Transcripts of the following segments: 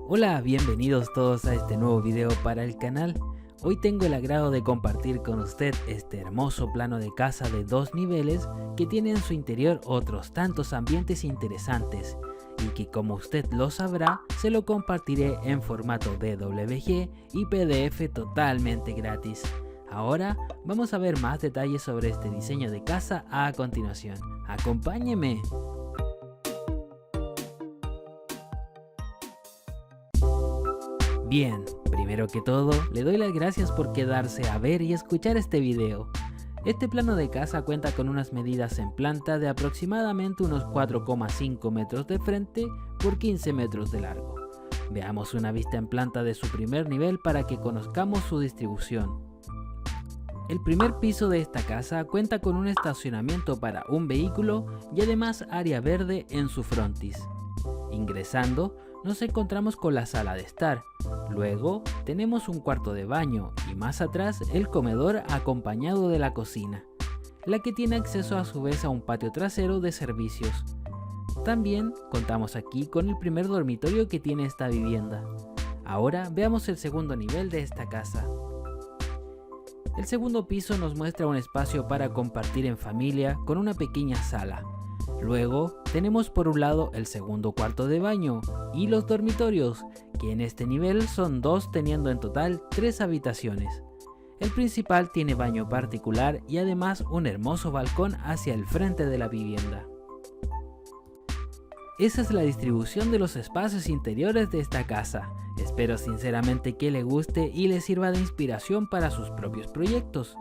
Hola, bienvenidos todos a este nuevo video para el canal. Hoy tengo el agrado de compartir con usted este hermoso plano de casa de 2 niveles que tiene en su interior otros tantos ambientes interesantes y que, como usted lo sabrá, se lo compartiré en formato DWG y PDF totalmente gratis. Ahora vamos a ver más detalles sobre este diseño de casa a continuación. ¡Acompáñeme! Bien, primero que todo, le doy las gracias por quedarse a ver y escuchar este video. Este plano de casa cuenta con unas medidas en planta de aproximadamente unos 4,5 metros de frente por 15 metros de largo. Veamos una vista en planta de su primer nivel para que conozcamos su distribución. El primer piso de esta casa cuenta con un estacionamiento para un vehículo y además área verde en su frontis. Ingresando, nos encontramos con la sala de estar, luego tenemos un cuarto de baño y más atrás el comedor acompañado de la cocina, la que tiene acceso a su vez a un patio trasero de servicios. También contamos aquí con el primer dormitorio que tiene esta vivienda. Ahora veamos el segundo nivel de esta casa. El segundo piso nos muestra un espacio para compartir en familia con una pequeña sala. Luego tenemos por un lado el segundo cuarto de baño y los dormitorios, que en este nivel son 2 teniendo en total 3 habitaciones. El principal tiene baño particular y además un hermoso balcón hacia el frente de la vivienda. Esa es la distribución de los espacios interiores de esta casa. Espero sinceramente que le guste y le sirva de inspiración para sus propios proyectos.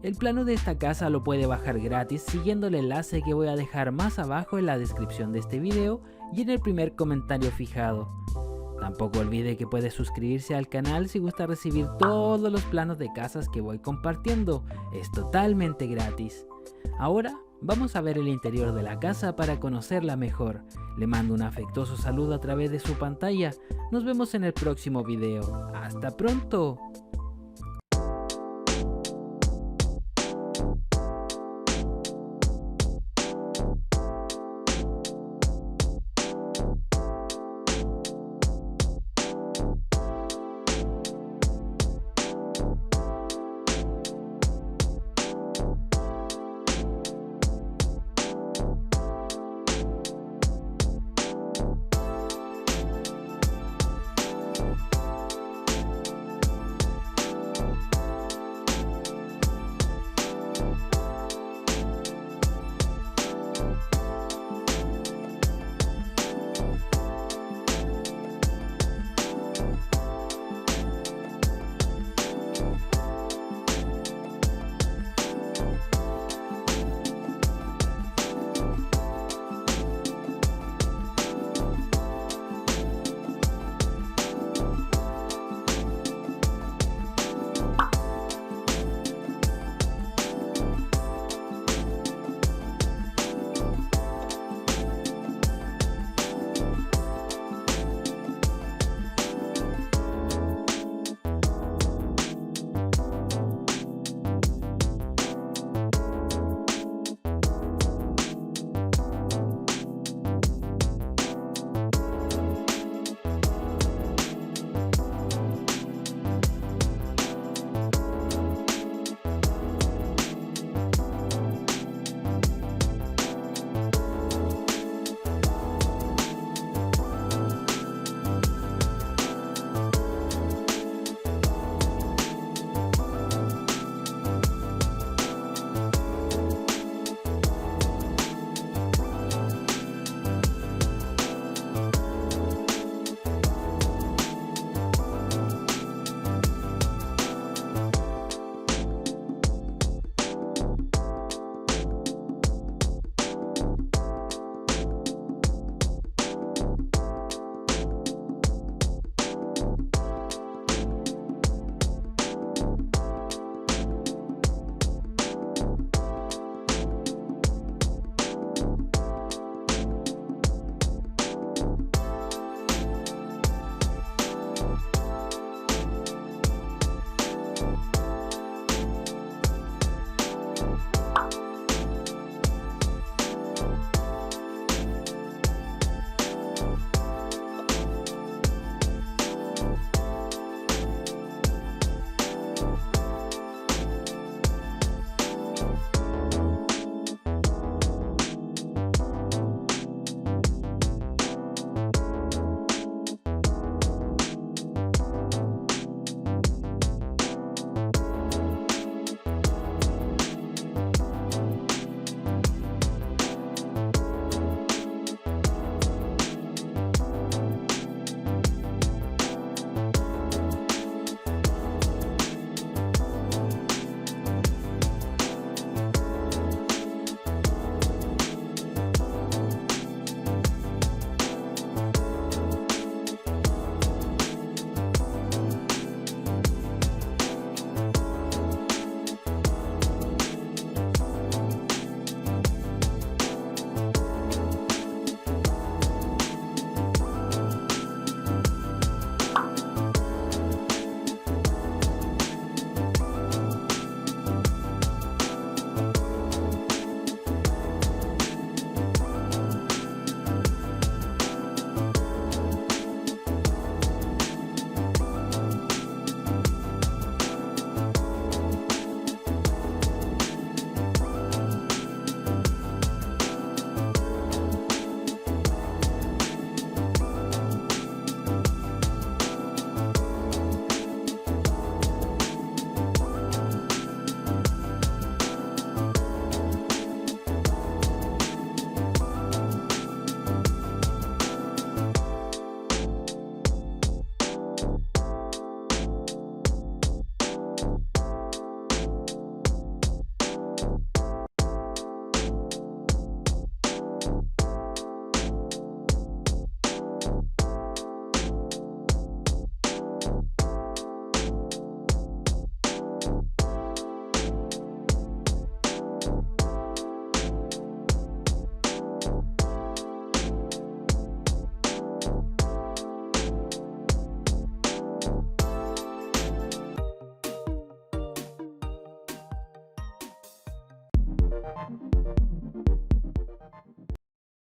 El plano de esta casa lo puede bajar gratis siguiendo el enlace que voy a dejar más abajo en la descripción de este video y en el primer comentario fijado. Tampoco olvide que puede suscribirse al canal si gusta recibir todos los planos de casas que voy compartiendo. Es totalmente gratis. Ahora vamos a ver el interior de la casa para conocerla mejor. Le mando un afectuoso saludo a través de su pantalla. Nos vemos en el próximo video. ¡Hasta pronto!